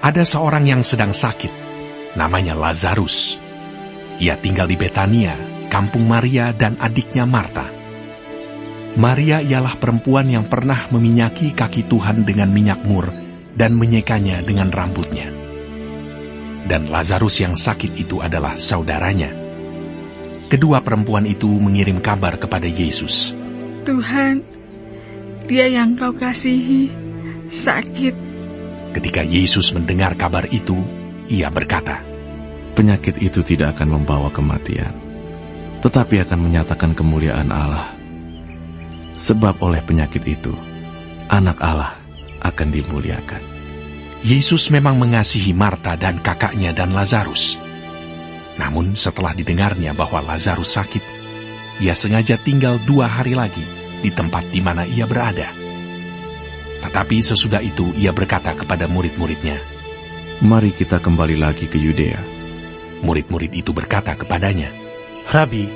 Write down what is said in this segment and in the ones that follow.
Ada seorang yang sedang sakit, namanya Lazarus. Ia tinggal di Betania, kampung Maria dan adiknya Marta. Maria ialah perempuan yang pernah meminyaki kaki Tuhan dengan minyak mur dan menyekanya dengan rambutnya. Dan Lazarus yang sakit itu adalah saudaranya. Kedua perempuan itu mengirim kabar kepada Yesus. Tuhan, dia yang kau kasihi sakit. Ketika Yesus mendengar kabar itu, ia berkata, penyakit itu tidak akan membawa kematian, tetapi akan menyatakan kemuliaan Allah. Sebab oleh penyakit itu, anak Allah akan dimuliakan. Yesus memang mengasihi Marta dan kakaknya dan Lazarus. Namun setelah didengarnya bahwa Lazarus sakit, ia sengaja tinggal 2 hari lagi di tempat di mana ia berada. Tetapi sesudah itu ia berkata kepada murid-muridnya, mari kita kembali lagi ke Yudea. Murid-murid itu berkata kepadanya, Rabi,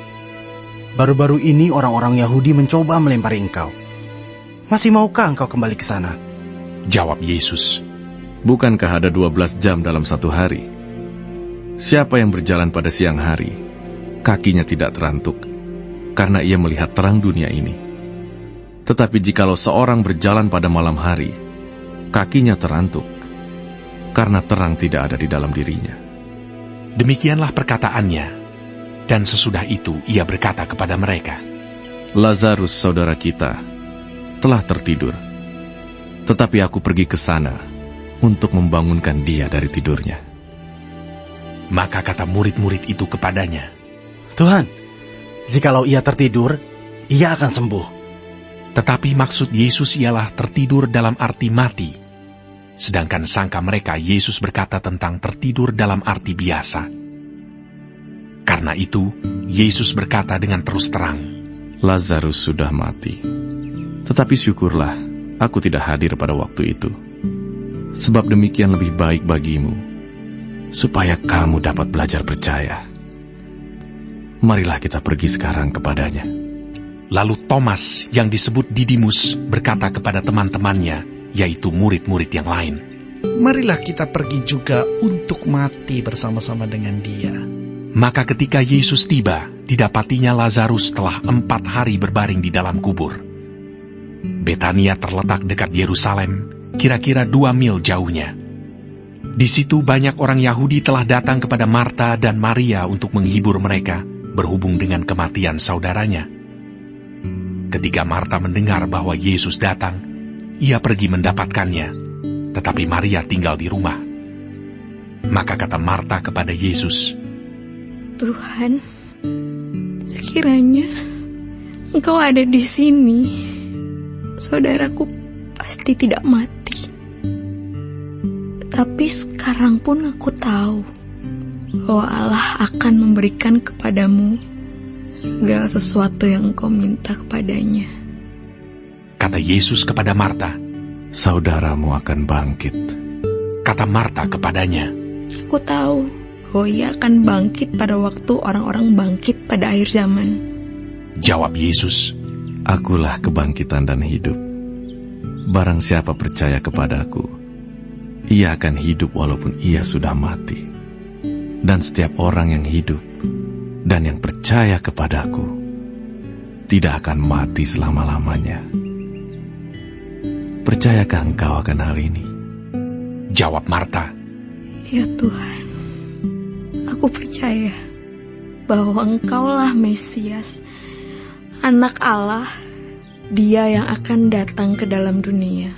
baru-baru ini orang-orang Yahudi mencoba melempari engkau. Masih maukah engkau kembali ke sana? Jawab Yesus, bukankah ada 12 jam dalam satu hari? Siapa yang berjalan pada siang hari, kakinya tidak terantuk, karena ia melihat terang dunia ini. Tetapi jikalau seorang berjalan pada malam hari, kakinya terantuk, karena terang tidak ada di dalam dirinya. Demikianlah perkataannya, dan sesudah itu ia berkata kepada mereka, Lazarus saudara kita telah tertidur, tetapi aku pergi ke sana untuk membangunkan dia dari tidurnya. Maka kata murid-murid itu kepadanya, Tuhan, jikalau ia tertidur, ia akan sembuh. Tetapi maksud Yesus ialah tertidur dalam arti mati. Sedangkan sangka mereka Yesus berkata tentang tertidur dalam arti biasa. Karena itu, Yesus berkata dengan terus terang, Lazarus sudah mati. Tetapi syukurlah, aku tidak hadir pada waktu itu. Sebab demikian lebih baik bagimu, supaya kamu dapat belajar percaya. Marilah kita pergi sekarang kepadanya. Lalu Thomas yang disebut Didimus berkata kepada teman-temannya, yaitu murid-murid yang lain, marilah kita pergi juga untuk mati bersama-sama dengan dia. Maka ketika Yesus tiba, didapatinya Lazarus telah 4 hari berbaring di dalam kubur. Betania terletak dekat Yerusalem, kira-kira 2 mil jauhnya. Di situ banyak orang Yahudi telah datang kepada Marta dan Maria untuk menghibur mereka, berhubung dengan kematian saudaranya. Ketika Marta mendengar bahwa Yesus datang, ia pergi mendapatkannya, tetapi Maria tinggal di rumah. Maka kata Marta kepada Yesus, Tuhan, sekiranya Engkau ada di sini, saudaraku pasti tidak mati. Tapi sekarang pun aku tahu bahwa Allah akan memberikan kepadamu segala sesuatu yang Engkau minta kepadanya. Kata Yesus kepada Marta, saudaramu akan bangkit. Kata Marta kepadanya, aku tahu bahwa ia akan bangkit pada waktu orang-orang bangkit pada akhir zaman. Jawab Yesus, akulah kebangkitan dan hidup. Barang siapa percaya kepadaku, ia akan hidup walaupun ia sudah mati. Dan setiap orang yang hidup dan yang percaya kepadaku tidak akan mati selama-lamanya. Percayakah engkau akan hal ini? Jawab Marta, ya Tuhan, aku percaya bahwa Engkaulah Mesias, Anak Allah, Dia yang akan datang ke dalam dunia.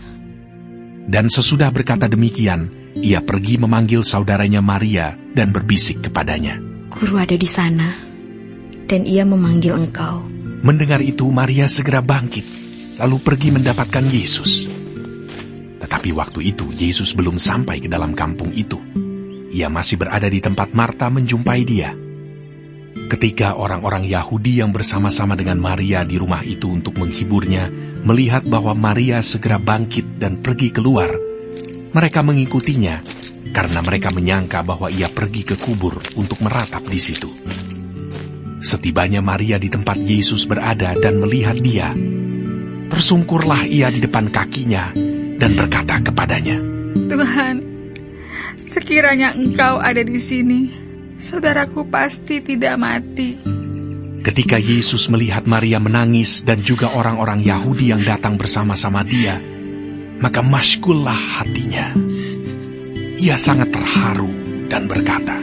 Dan sesudah berkata demikian, ia pergi memanggil saudaranya Maria dan berbisik kepadanya, Guru ada di sana, dan ia memanggil engkau. Mendengar itu, Maria segera bangkit, lalu pergi mendapatkan Yesus. Tetapi waktu itu, Yesus belum sampai ke dalam kampung itu. Ia masih berada di tempat Marta menjumpai dia. Ketika orang-orang Yahudi yang bersama-sama dengan Maria di rumah itu untuk menghiburnya, melihat bahwa Maria segera bangkit dan pergi keluar, mereka mengikutinya, karena mereka menyangka bahwa ia pergi ke kubur untuk meratap di situ. Setibanya Maria di tempat Yesus berada dan melihat dia, tersungkurlah ia di depan kakinya dan berkata kepadanya, Tuhan, Sekiranya Engkau ada di sini, saudaraku pasti tidak mati. Ketika Yesus melihat Maria menangis dan juga orang-orang Yahudi yang datang bersama-sama dia, maka masykullah hatinya. Ia sangat terharu dan berkata,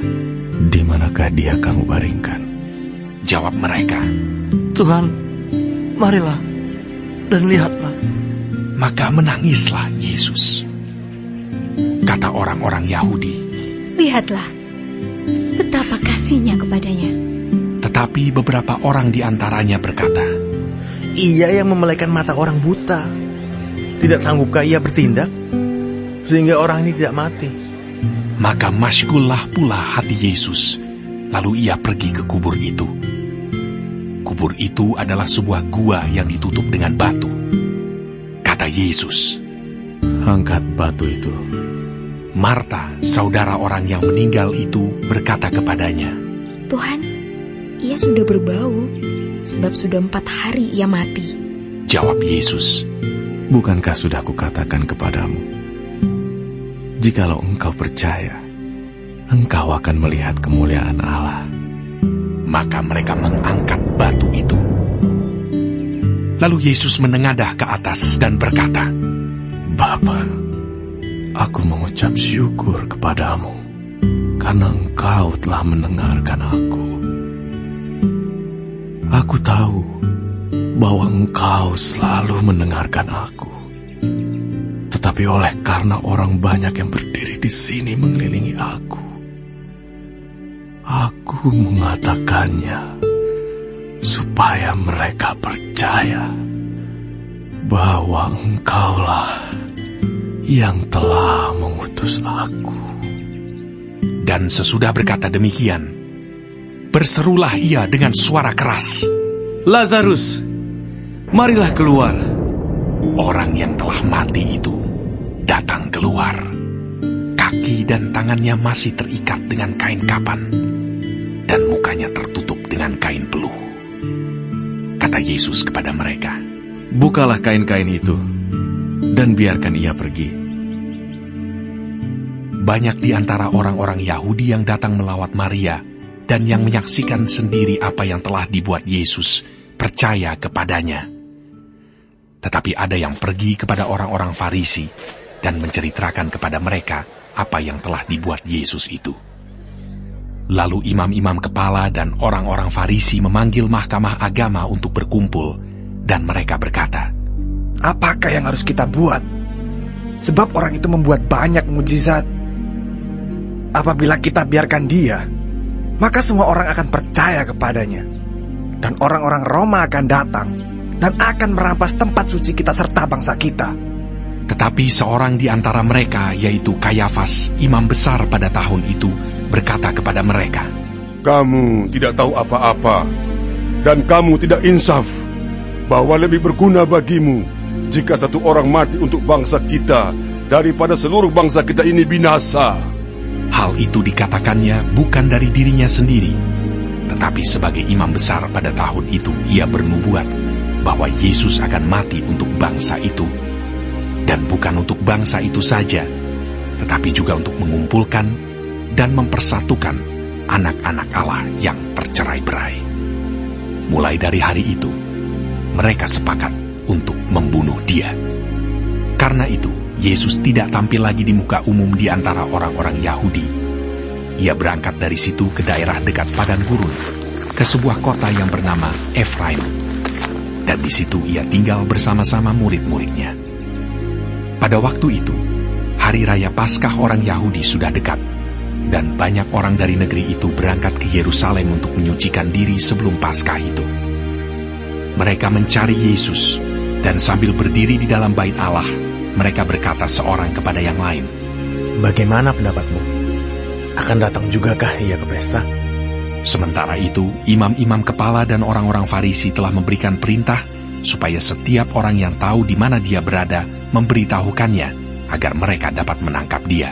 "Di manakah dia kamu baringkan?" Jawab mereka, Tuhan, marilah dan lihatlah. maka menangislah Yesus. Kata orang-orang Yahudi, Lihatlah, betapa kasihnya kepadanya. tetapi beberapa orang di antaranya berkata, Ia yang memelaikan mata orang buta. Tidak sanggupkah ia bertindak sehingga orang ini tidak mati? maka masykullah pula hati Yesus. Lalu ia pergi ke kubur itu. Kubur itu adalah sebuah gua yang ditutup dengan batu. Kata Yesus, "Angkat batu itu." Marta, saudara orang yang meninggal itu, berkata kepadanya, Tuhan, ia sudah berbau, sebab sudah 4 hari ia mati. Jawab Yesus, Bukankah sudah kukatakan kepadamu, jikalau engkau percaya, engkau akan melihat kemuliaan Allah. maka mereka mengangkat batu itu. Lalu Yesus menengadah ke atas dan berkata, Bapa, aku mengucap syukur kepadamu, karena engkau telah mendengarkan aku. Aku tahu bahwa engkau selalu mendengarkan aku. Tetapi oleh karena orang banyak yang berdiri di sini mengelilingi aku mengatakannya, supaya mereka percaya bahwa engkaulah yang telah mengutus aku. Dan sesudah berkata demikian, berserulah ia dengan suara keras, Lazarus, marilah keluar. Orang yang telah mati itu datang keluar. Kaki dan tangannya masih terikat dengan kain kapan, dan mukanya tertutup dengan kain peluh. Kata Yesus kepada mereka, Bukalah kain-kain itu, dan biarkan ia pergi. banyak di antara orang-orang Yahudi yang datang melawat Maria dan yang menyaksikan sendiri apa yang telah dibuat Yesus percaya kepadanya. Tetapi ada yang pergi kepada orang-orang Farisi dan menceritakan kepada mereka apa yang telah dibuat Yesus itu. Lalu imam-imam kepala dan orang-orang Farisi memanggil mahkamah agama untuk berkumpul, dan mereka berkata, Apakah yang harus kita buat? Sebab orang itu membuat banyak mukjizat. Apabila kita biarkan dia, maka semua orang akan percaya kepadanya. Dan orang-orang Roma akan datang dan akan merampas tempat suci kita serta bangsa kita. Tetapi seorang di antara mereka, yaitu Kayafas, imam besar pada tahun itu, berkata kepada mereka, Kamu tidak tahu apa-apa, dan kamu tidak insaf, bahwa lebih berguna bagimu jika satu orang mati untuk bangsa kita daripada seluruh bangsa kita ini binasa. Hal itu dikatakannya bukan dari dirinya sendiri, tetapi sebagai imam besar pada tahun itu ia bernubuat bahwa Yesus akan mati untuk bangsa itu, dan bukan untuk bangsa itu saja, tetapi juga untuk mengumpulkan dan mempersatukan anak-anak Allah yang tercerai-berai. Mulai dari hari itu, mereka sepakat untuk membunuh dia. Karena itu, Yesus tidak tampil lagi di muka umum di antara orang-orang Yahudi. Ia berangkat dari situ ke daerah dekat padang gurun, ke sebuah kota yang bernama Efraim. Dan di situ ia tinggal bersama-sama murid-muridnya. Pada waktu itu, hari raya Paskah orang Yahudi sudah dekat, dan banyak orang dari negeri itu berangkat ke Yerusalem untuk menyucikan diri sebelum Paskah itu. Mereka mencari Yesus, dan sambil berdiri di dalam bait Allah, mereka berkata seorang kepada yang lain, Bagaimana pendapatmu? Akan datang jugakah ia ke pesta? Sementara itu, imam-imam kepala dan orang-orang Farisi telah memberikan perintah supaya setiap orang yang tahu di mana dia berada memberitahukannya agar mereka dapat menangkap dia.